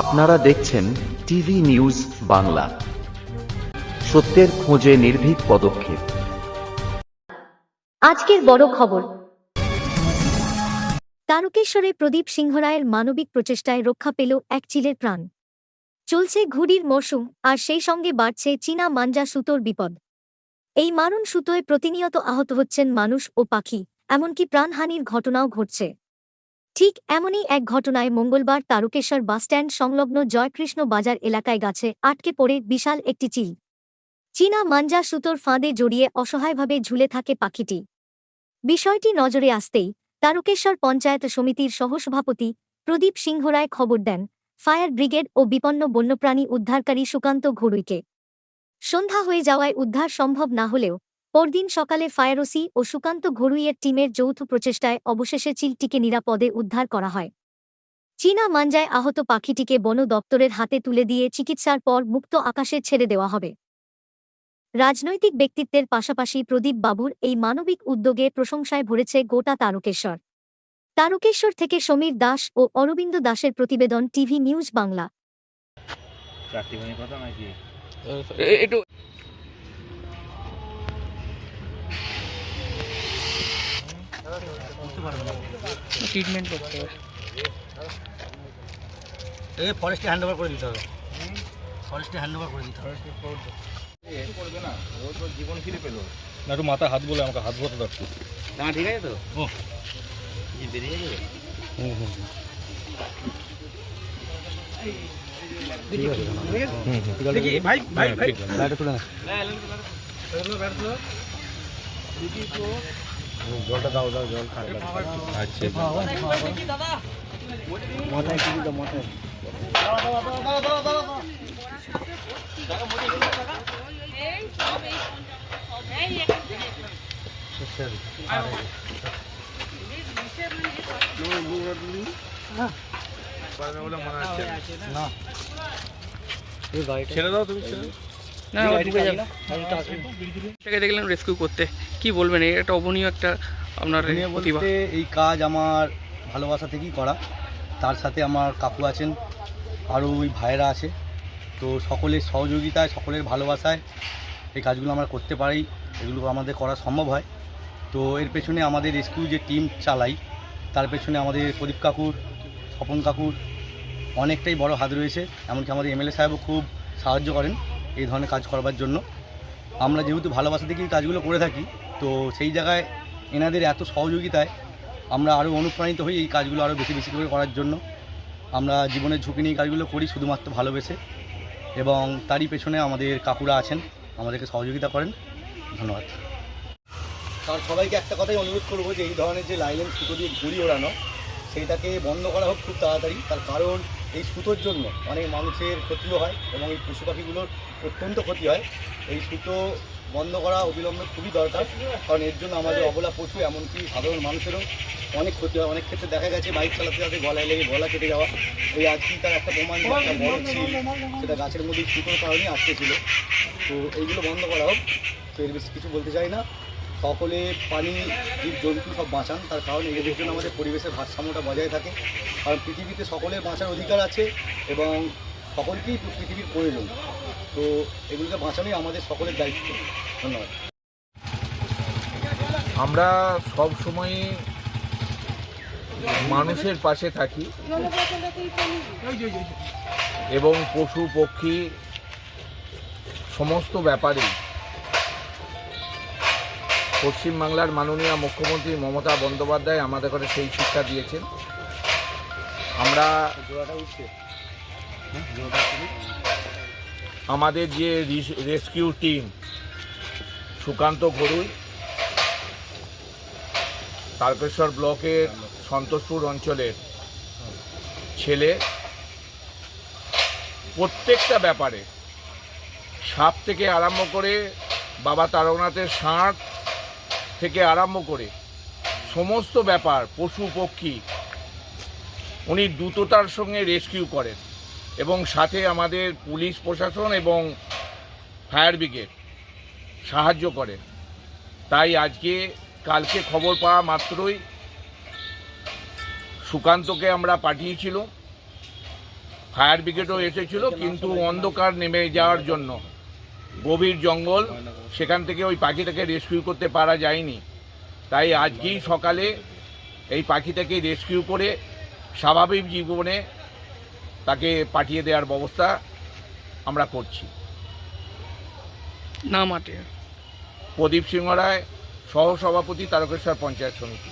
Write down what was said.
আপনারা দেখছেন TV news Bangla, সত্যের খোঁজে নির্ভীক পদক্ষেপ। আজকের বড় খবর, তারকেশ্বরে প্রদীপ সিংহ রায়ের মানবিক প্রচেষ্টায় রক্ষা পেল এক চিলের প্রাণ। চলছে ঘুড়ির মরশুম, আর সেই সঙ্গে বাড়ছে চীনা মাঞ্জা সুতোর বিপদ। এই মারণ সুতোয় প্রতিনিয়ত আহত হচ্ছেন মানুষ ও পাখি, এমনকি প্রাণহানির ঘটনাও ঘটছে। ঠিক এমনই এক ঘটনায় মঙ্গলবার তারকেশ্বর বাসস্ট্যান্ড সংলগ্ন জয়কৃষ্ণ বাজার এলাকায় গাছে আটকে পড়ে বিশাল একটি চিল। চীনা মাঞ্জা সুতোর ফাঁদে জড়িয়ে অসহায়ভাবে ঝুলে থাকে পাখিটি। বিষয়টি নজরে আসতেই তারকেশ্বর পঞ্চায়েত সমিতির সহসভাপতি প্রদীপ সিংহ রায় খবর দেন ফায়ার ব্রিগেড ও বিপন্ন বন্যপ্রাণী উদ্ধারকারী সুকান্ত ঘড়ুইকে। সন্ধ্যা হয়ে যাওয়ায় উদ্ধার সম্ভব না হলেও পরদিন সকালে ফায়ারওসি ও সুকান্ত ঘড়ুইয়ের টিমের যৌথ প্রচেষ্টায় অবশেষে চিলটিকে নিরাপদে উদ্ধার করা হয়। চীনা মাঞ্জায় আহত পাখিটিকে বন দপ্তরের হাতে তুলে দিয়ে চিকিৎসার পর মুক্ত আকাশে ছেড়ে দেওয়া হবে। রাজনৈতিক ব্যক্তিত্বের পাশাপাশি প্রদীপ বাবুর এই মানবিক উদ্যোগে প্রশংসায় ভরেছে গোটা তারকেশ্বর। তারকেশ্বর থেকে সমীর দাস ও অরবিন্দ দাসের প্রতিবেদন, টিভি নিউজ বাংলা। ট্রিটমেন্ট করতে হবে, ফরেস্টে হ্যান্ড ওভার করে দিতে হবে, ফরেস্টে হ্যান্ড ওভার করে দিতে হবে। করবে না, ও তো জীবন ফিরে পেলো না একটু মাথায় হাত বলে আমাকে হাত বলতে রাখতো। না, ঠিক আছে তো। ও বেরিয়ে যাবে। ভাই ভাই ভাই জলটা দাও দাও, জল খারাপ মাথায় কি দিল, মাথায় ছেড়ে দাও তুমি, না এটাকে দেখলেন রেস্কিউ করতে, কি বলবেন? এই একটা অবনীয় একটা আপনার প্রতিভা। এই কাজ আমার ভালোবাসা থেকেই করা। তার সাথে আমার কাকু আছেন, আরও ওই ভাইয়েরা আছে। তো সকলের সহযোগিতায়, সকলের ভালোবাসায় এই কাজগুলো আমরা করতে পারি, এগুলো আমাদের করা সম্ভব হয়। তো এর পেছনে আমাদের রেস্কিউ যে টিম চালাই, তার পেছনে আমাদের প্রদীপ কাকুর, স্বপন কাকুর অনেকটাই বড় হাত রয়েছে। এমনকি আমাদের এমএলএ সাহেবও খুব সাহায্য করেন এই ধরনের কাজ করবার জন্য। আমরা যেহেতু ভালোবাসা থেকেই কাজগুলো করে থাকি, তো সেই জায়গায় এনাদের এত সহযোগিতায় আমরা আরও অনুপ্রাণিত হই এই কাজগুলো আরও বেশি বেশি করে করার জন্য। আমরা জীবনের ঝুঁকি নিয়ে কাজগুলো করি শুধুমাত্র ভালোবেসে, এবং তারই পেছনে আমাদের কাকুরা আছেন, আমাদেরকে সহযোগিতা করেন। ধন্যবাদ। তার সবাইকে একটা কথাই অনুরোধ করবো যে এই ধরনের যে লাইলেন সুতো দিয়ে ঘুড়ি ওড়ানো, সেইটাকে বন্ধ করা হোক খুব তাড়াতাড়ি। তার কারণ এই সুতোর জন্য অনেক মানুষের ক্ষতিও হয় এবং এই পশু পাখিগুলোর অত্যন্ত ক্ষতি হয়। এই সুতো বন্ধ করা অবিলম্বে খুবই দরকার, কারণ এর জন্য আমাদের অবলা পশু, এমনকি সাধারণ মানুষেরও অনেক ক্ষতি হয়। অনেক ক্ষেত্রে দেখা গেছে বাইক চালাতে চালাতে গলায় লেগে গলা কেটে যাওয়া। এই আজকেই তার একটা প্রমাণ, একটা বড় ছিল, সেটা গাছের মধ্যে সুতোর কারণেই আটকে ছিল। তো এইগুলো বন্ধ করা হোক। তো এর বেশি কিছু বলতে চাই না। সকলে প্রাণী, জীব জন্তু সব বাঁচান, তার কারণ এদের জন্য আমাদের পরিবেশের ভারসাম্যটা বজায় থাকে। কারণ পৃথিবীতে সকলের বাঁচার অধিকার আছে এবং সকলকেই পৃথিবীর প্রয়োজন। তো এগুলোকে বাঁচানোই আমাদের সকলের দায়িত্ব। ধন্যবাদ। আমরা সব সময় মানুষের পাশে থাকি এবং পশু পক্ষী সমস্ত ব্যাপারে পশ্চিমবাংলার মাননীয় মুখ্যমন্ত্রী মমতা বন্দ্যোপাধ্যায় আমাদের করে সেই শিক্ষা দিয়েছেন। আমরা আমাদের যে রেস্কিউ টিম সুকান্ত ঘড়ুই, তারকেশ্বর ব্লকের সন্তোষপুর অঞ্চলের ছেলে, প্রত্যেকটা ব্যাপারে সাপ থেকে আরম্ভ করে বাবা তারকনাথের ষাঁড় থেকে আরম্ভ করে সমস্ত ব্যাপার পশু পক্ষী উনি দ্রুততার সঙ্গে রেস্কিউ করেন এবং সাথে আমাদের পুলিশ প্রশাসন এবং ফায়ার ব্রিগেড সাহায্য করে। তাই কালকে খবর পাওয়া মাত্রই সুকান্তকে আমরা পাঠিয়েছিল ফায়ার ব্রিগেডও এসেছিল, কিন্তু অন্ধকার নেমে যাওয়ার জন্য গভীর জঙ্গল, সেখান থেকে ওই পাখিটাকে রেস্কিউ করতে পারা যায়নি। তাই আজকেই সকালে এই পাখিটাকে রেস্কিউ করে স্বাভাবিক জীবনে তাকে পাঠিয়ে দেওয়ার ব্যবস্থা আমরা করছি। নাম আটে প্রদীপ সিংহ রায়, সহসভাপতি, তারকেশ্বর পঞ্চায়েত সমিতি।